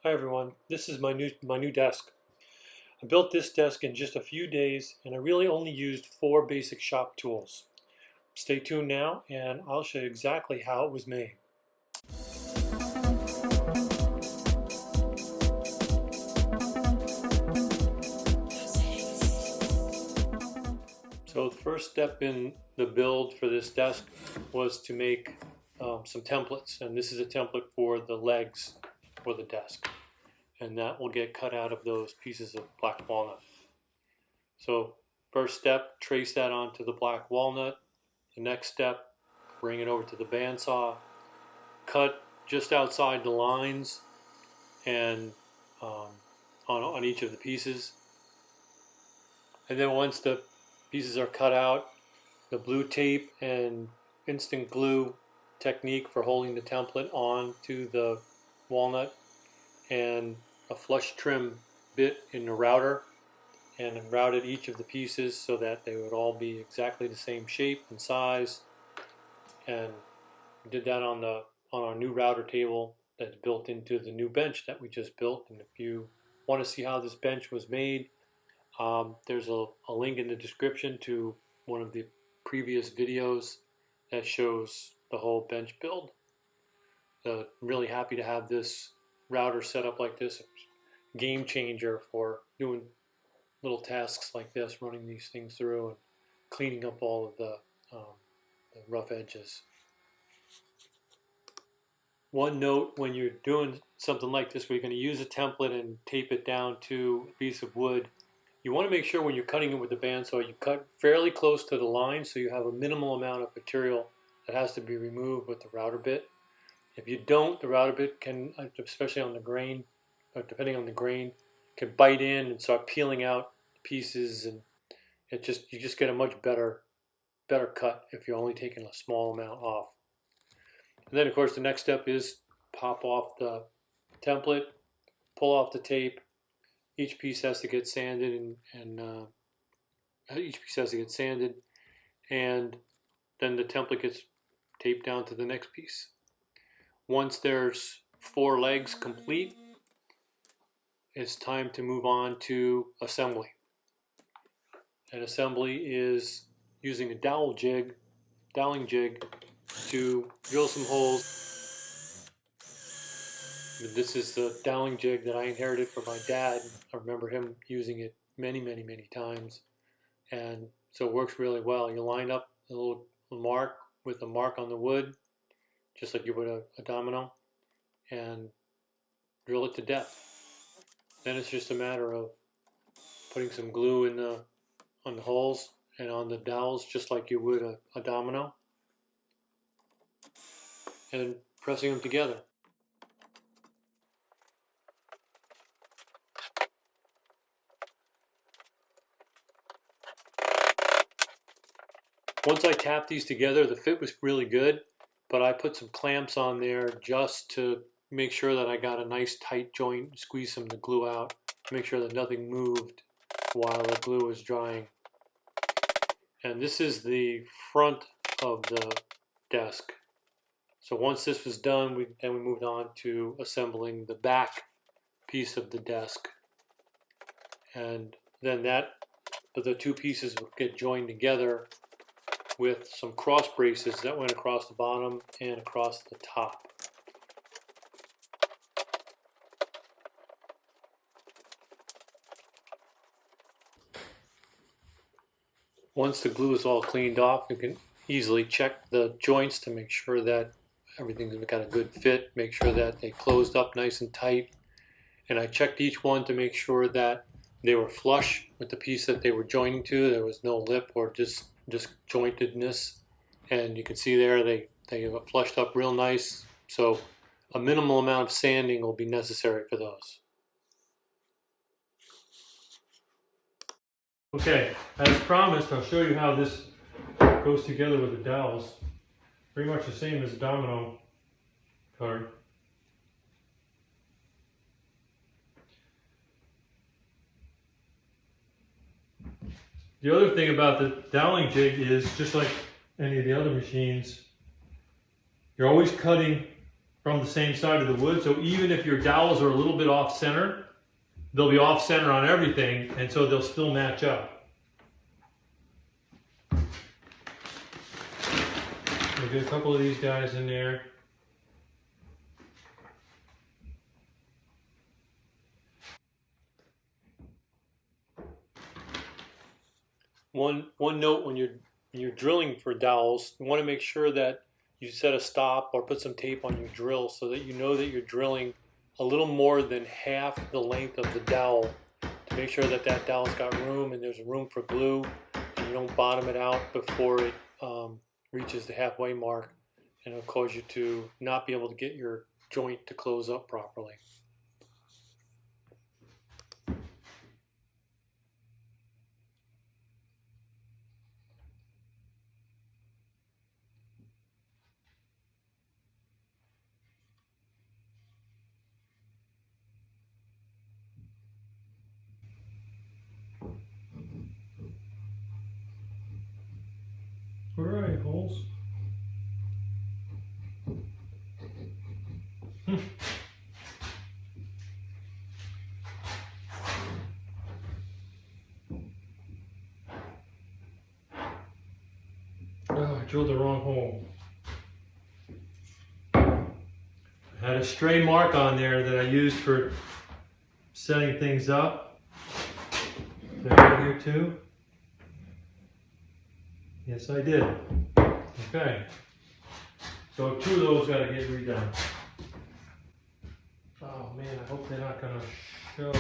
Hi everyone, this is my new desk. I built this desk in just a few days and I really only used 4 basic shop tools. Stay tuned now and I'll show you exactly how it was made. So the first step in the build for this desk was to make some templates, and this is a template for the legs for the desk, and that will get cut out of those pieces of black walnut. So first step, trace that onto the black walnut. The next step, bring it over to the bandsaw, cut just outside the lines and on each of the pieces. And then once the pieces are cut out, the blue tape and instant glue technique for holding the template onto the walnut, and a flush trim bit in the router, and routed each of the pieces so that they would all be exactly the same shape and size. And we did that on our new router table that's built into the new bench that we just built. And if you want to see how this bench was made, there's a link in the description to one of the previous videos that shows the whole bench build. I'm really happy to have this router set up like this. Game changer for doing little tasks like this, running these things through and cleaning up all of the rough edges. One note when you're doing something like this where you're going to use a template and tape it down to a piece of wood, you want to make sure when you're cutting it with the bandsaw you cut fairly close to the line so you have a minimal amount of material that has to be removed with the router bit. If you don't, the router bit can, especially on the grain, or depending on the grain, can bite in and start peeling out pieces, and you just get a much better cut if you're only taking a small amount off. And then of course the next step is pop off the template, pull off the tape. Each piece has to get sanded and then the template gets taped down to the next piece. Once there's 4 legs complete, it's time to move on to assembly. And assembly is using a doweling jig to drill some holes. This is the doweling jig that I inherited from my dad. I remember him using it many times, and so it works really well. You line up a little mark with a mark on the wood, just like you would a domino, and drill it to depth. Then it's just a matter of putting some glue on the holes and on the dowels, just like you would a domino, and pressing them together. Once I tapped these together, the fit was really good, but I put some clamps on there just to make sure that I got a nice tight joint, squeeze some of the glue out, make sure that nothing moved while the glue was drying. And this is the front of the desk. So once this was done, we moved on to assembling the back piece of the desk. And then the 2 pieces would get joined together with some cross braces that went across the bottom and across the top. Once the glue is all cleaned off, you can easily check the joints to make sure that everything's got a good fit, make sure that they closed up nice and tight. And I checked each one to make sure that they were flush with the piece that they were joining to. There was no lip or disjointedness. And you can see there they flushed up real nice. So a minimal amount of sanding will be necessary for those. Okay, as promised, I'll show you how this goes together with the dowels. Pretty much the same as a domino card. The other thing about the doweling jig is, just like any of the other machines, you're always cutting from the same side of the wood. So even if your dowels are a little bit off center, they'll be off center on everything, and so they'll still match up. We'll get a couple of these guys in there. One note when you're drilling for dowels, you want to make sure that you set a stop or put some tape on your drill so that you know that you're drilling a little more than half the length of the dowel to make sure that that dowel's got room and there's room for glue, and you don't bottom it out before it reaches the halfway mark, and it'll cause you to not be able to get your joint to close up properly. Where are you, holes? Oh, I drilled the wrong hole. I had a stray mark on there that I used for setting things up. They're right here too. Yes, I did. Okay. So 2 of those got to get redone. Oh man, I hope they're not going to show.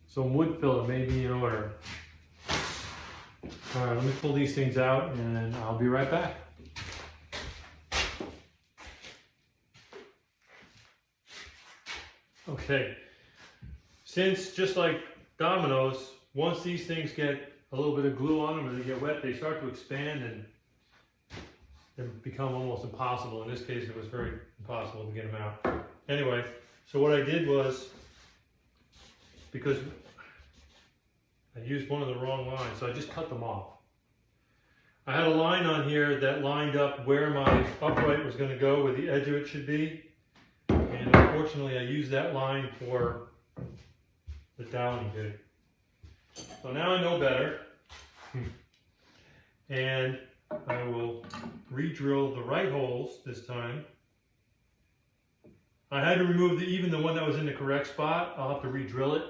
Some wood filler may be in order. All right, let me pull these things out and I'll be right back. Okay. Since, just like dominoes, once these things get a little bit of glue on them and they get wet, they start to expand and they become almost impossible. In this case, it was very impossible to get them out. Anyway, so what I did was, because I used one of the wrong lines, so I just cut them off. I had a line on here that lined up where my upright was going to go, where the edge of it should be. And unfortunately, I used that line for the doweling jig. So now I know better, and I will re-drill the right holes this time. I had to remove even the one that was in the correct spot. I'll have to re-drill it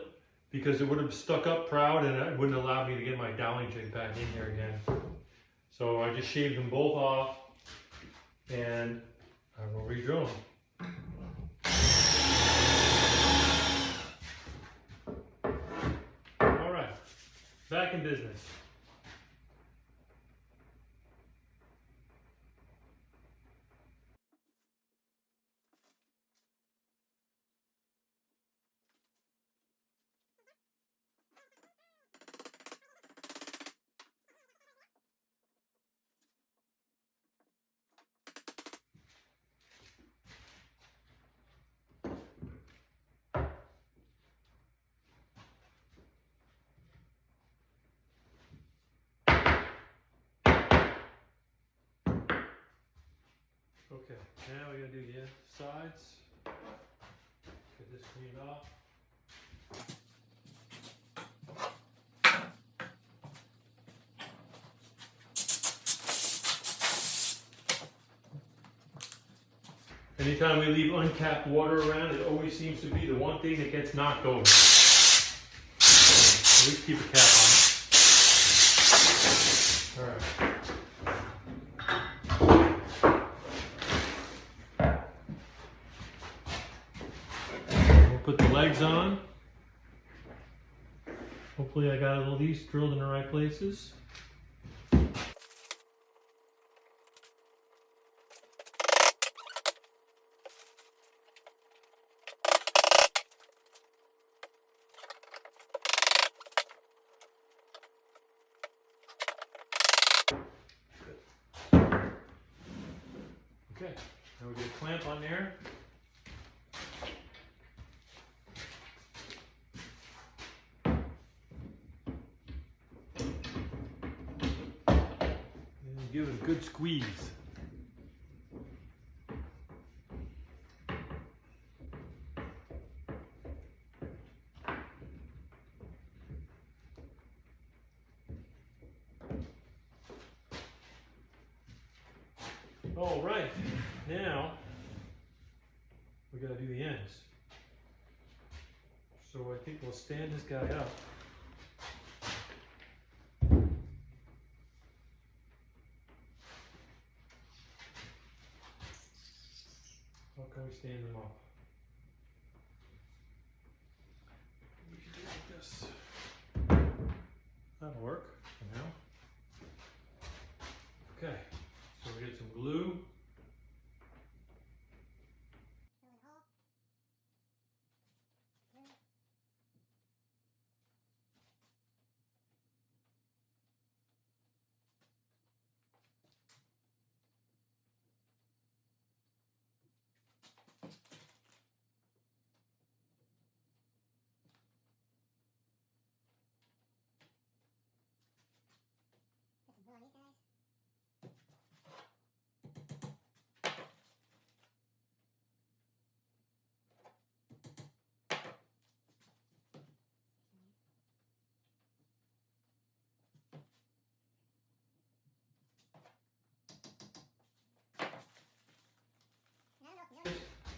because it would have stuck up proud and it wouldn't allow me to get my doweling jig back in here again. So I just shaved them both off and I will re-drill them. Back in business. Okay, now we gotta do the sides. Get this cleaned off. Anytime we leave uncapped water around, it always seems to be the one thing that gets knocked over. So at least keep a cap on it. All right. Put the legs on. Hopefully I got all these drilled in the right places. Okay, now we get a clamp on there. Give it a good squeeze. All right, now we gotta do the ends. So I think we'll stand this guy up. How can we stand them up? We should do it like this. That'll work for now. Okay, so we get some glue.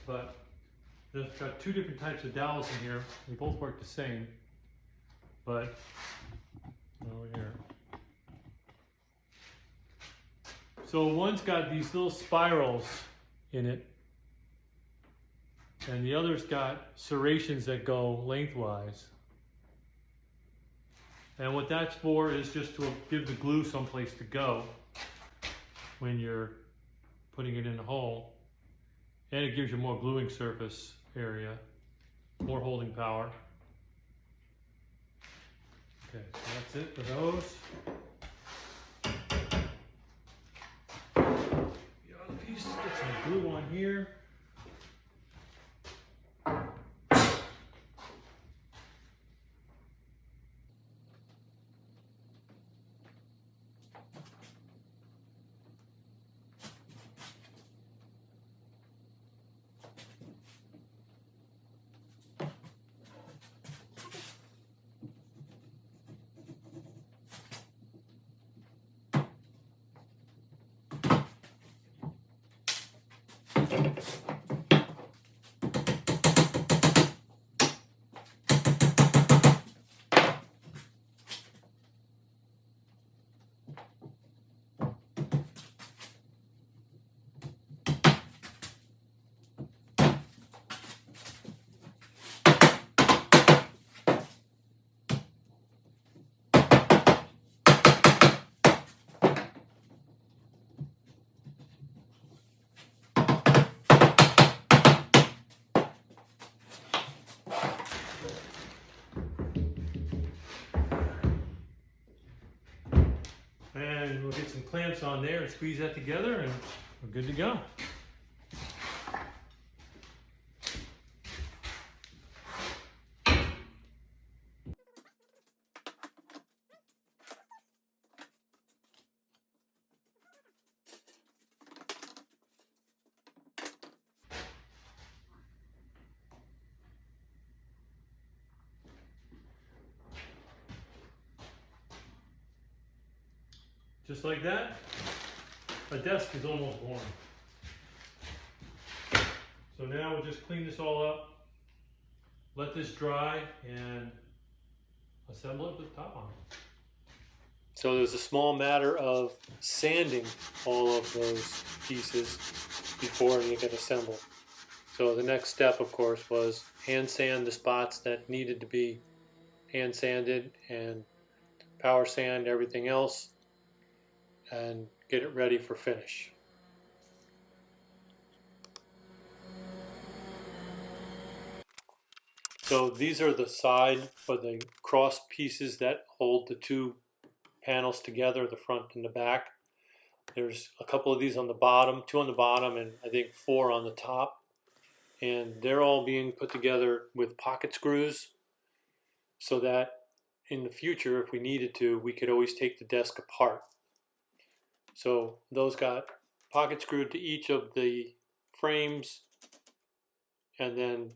But there's got two different types of dowels in here. They both work the same, but over here. So one's got these little spirals in it, and the other's got serrations that go lengthwise. And what that's for is just to give the glue someplace to go when you're putting it in the hole. And it gives you more gluing surface area, more holding power. Okay, so that's it for those. The other piece, get some glue on here. And we'll get some clamps on there and squeeze that together and we're good to go. Just like that, a desk is almost born. So now we'll just clean this all up, let this dry, and assemble it with the top on. So there's a small matter of sanding all of those pieces before they get assembled. So the next step, of course, was hand sand the spots that needed to be hand sanded and power sand everything else, and get it ready for finish. So these are the side or the cross pieces that hold the two panels together, the front and the back. There's a couple of these on the bottom, 2 on the bottom and I think 4 on the top. And they're all being put together with pocket screws so that in the future, if we needed to, we could always take the desk apart. So those got pocket screwed to each of the frames, and then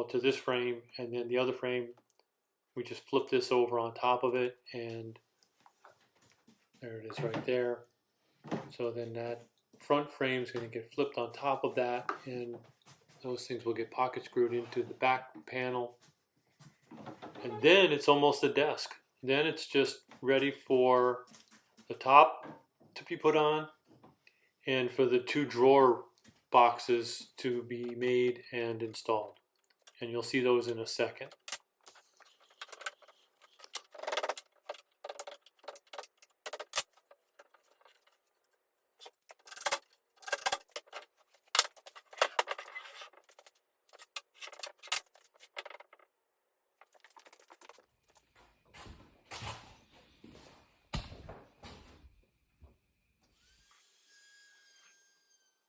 to this frame, and then the other frame, we just flip this over on top of it, and there it is right there. So then that front frame is going to get flipped on top of that, and those things will get pocket screwed into the back panel. And then it's almost a desk. Then it's just ready for the top to be put on and for the 2 drawer boxes to be made and installed. And you'll see those in a second.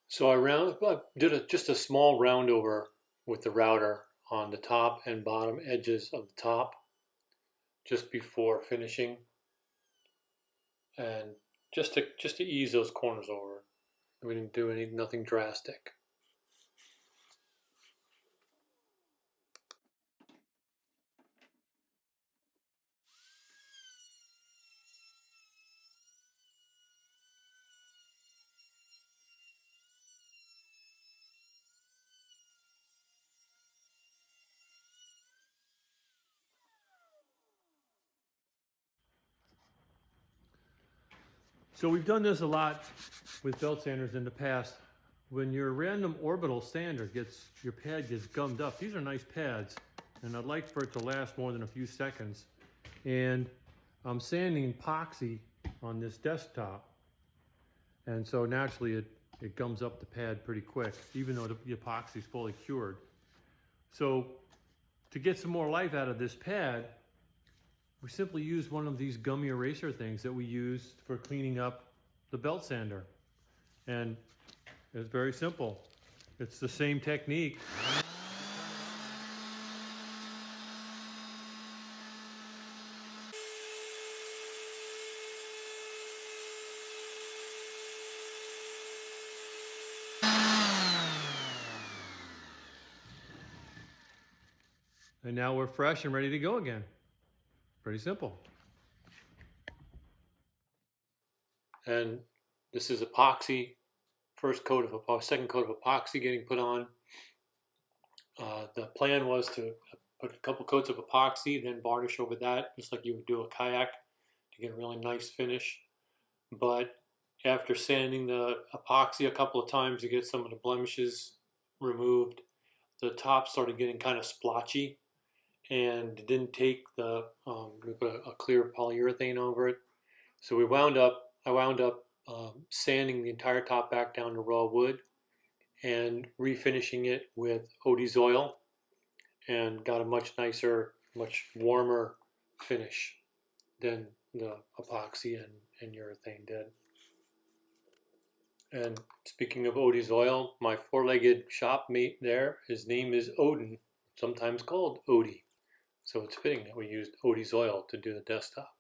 So I did just a small round over with the router on the top and bottom edges of the top just before finishing, and just to ease those corners over. We didn't do nothing drastic. So we've done this a lot with belt sanders in the past. When your random orbital sander your pad gets gummed up, these are nice pads, and I'd like for it to last more than a few seconds. And I'm sanding epoxy on this desktop, and so naturally it gums up the pad pretty quick, even though the epoxy is fully cured. So to get some more life out of this pad, we simply use one of these gummy eraser things that we use for cleaning up the belt sander. And it's very simple. It's the same technique. And now we're fresh and ready to go again. Pretty simple. And this is epoxy. Second coat of epoxy getting put on. The plan was to put a couple coats of epoxy, then varnish over that, just like you would do a kayak, to get a really nice finish. But after sanding the epoxy a couple of times to get some of the blemishes removed, the top started getting kind of splotchy, and it didn't take we put a clear polyurethane over it. So I wound up sanding the entire top back down to raw wood and refinishing it with Odie's oil, and got a much nicer, much warmer finish than the epoxy and urethane did. And speaking of Odie's oil, my 4-legged shop mate there, his name is Odin, sometimes called Odie. So it's fitting that we used Odie's oil to do the desktop.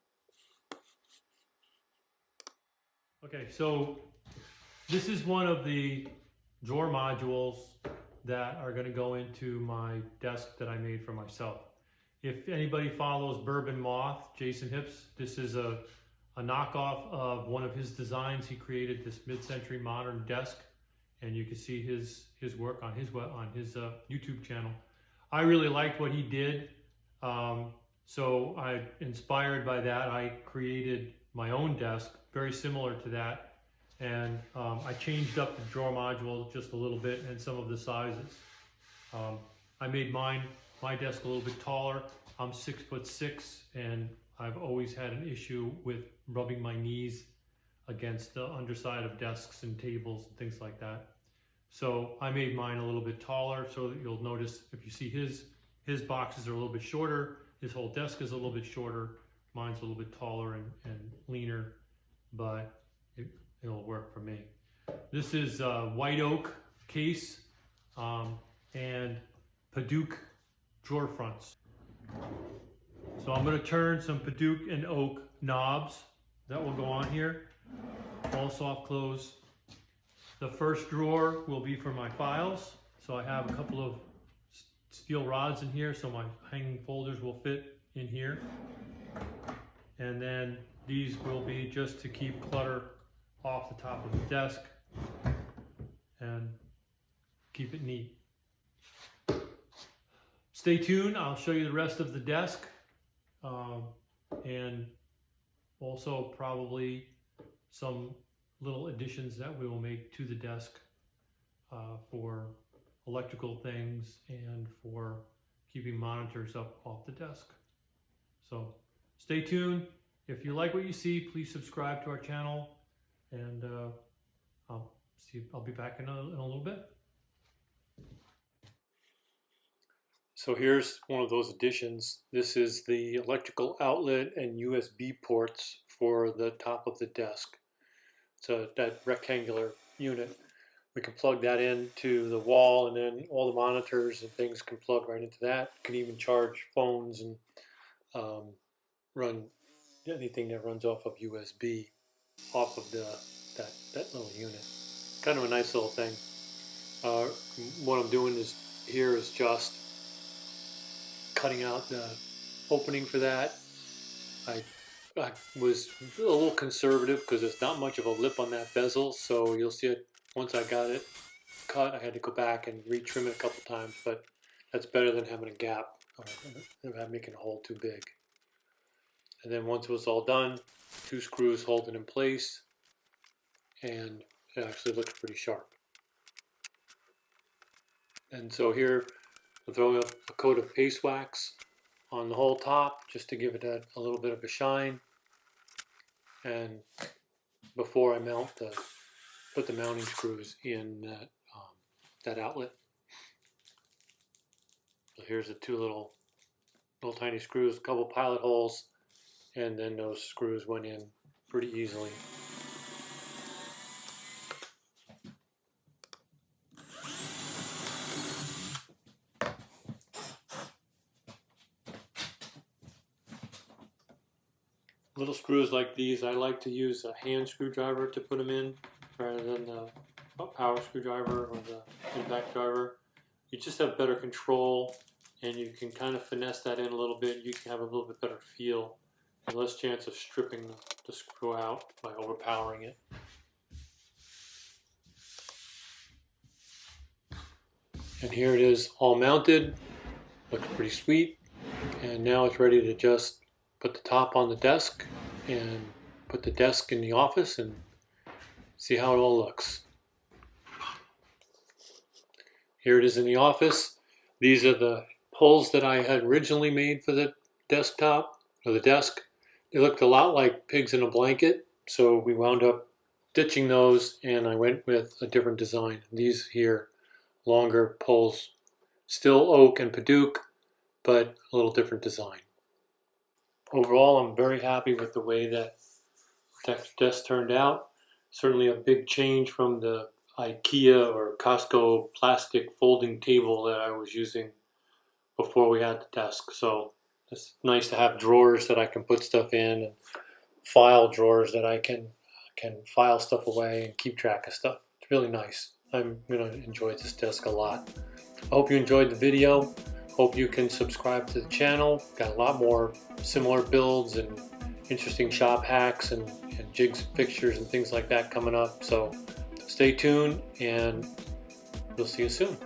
Okay, so this is one of the drawer modules that are going to go into my desk that I made for myself. If anybody follows Bourbon Moth, Jason Hips, this is a knockoff of one of his designs. He created this mid-century modern desk, and you can see his work on his YouTube channel. I really liked what he did, so inspired by that, I created my own desk very similar to that, and I changed up the drawer module just a little bit and some of the sizes. I made my desk a little bit taller. I'm 6'6", and I've always had an issue with rubbing my knees against the underside of desks and tables and things like that. So I made mine a little bit taller, so that you'll notice if you see his boxes are a little bit shorter, his whole desk is a little bit shorter, mine's a little bit taller and leaner, but it'll work for me. This is white oak case and Padauk drawer fronts. So I'm going to turn some Padauk and oak knobs that will go on here, all soft close. The first drawer will be for my files. So I have a couple of steel rods in here, so my hanging folders will fit in here. And then these will be just to keep clutter off the top of the desk. and keep it neat. Stay tuned, I'll show you the rest of the desk, and also probably some little additions that we will make to the desk for electrical things and for keeping monitors up off the desk. So stay tuned. If you like what you see, please subscribe to our channel, and I'll be back in a little bit. So here's one of those additions. This is the electrical outlet and USB ports for the top of the desk. So that rectangular unit, we can plug that into the wall, and then all the monitors and things can plug right into that. Can even charge phones and run anything that runs off of USB off of that little unit. Kind of a nice little thing. What I'm doing is just cutting out the opening for that. I was a little conservative because there's not much of a lip on that bezel, so you'll see it once I got it cut. I had to go back and retrim it a couple times, but that's better than having a gap or making a hole too big. And then once it was all done, 2 screws hold it in place, and it actually looks pretty sharp. And so here I'm throwing a coat of paste wax on the whole top just to give it a little bit of a shine. And before I put the mounting screws in that outlet. So here's the 2 little tiny screws, a couple pilot holes, and then those screws went in pretty easily. Little screws like these, I like to use a hand screwdriver to put them in rather than the power screwdriver or the impact driver. You just have better control, and you can kind of finesse that in a little bit. You can have a little bit better feel and less chance of stripping the screw out by overpowering it. And here it is all mounted. Looks pretty sweet. And now it's ready to just put the top on the desk and put the desk in the office and see how it all looks. Here it is in the office. These are the pulls that I had originally made for the desktop, or the desk. They looked a lot like pigs in a blanket, so we wound up ditching those, and I went with a different design. These here, longer pulls, still oak and Padauk, but a little different design. Overall, I'm very happy with the way that desk turned out. Certainly a big change from the IKEA or Costco plastic folding table that I was using before we had the desk. So it's nice to have drawers that I can put stuff in, and file drawers that I can file stuff away and keep track of stuff. It's really nice. I'm going to enjoy this desk a lot. I hope you enjoyed the video. Hope you can subscribe to the channel. Got a lot more similar builds and interesting shop hacks and jigs and fixtures and things like that coming up. So stay tuned, and we'll see you soon.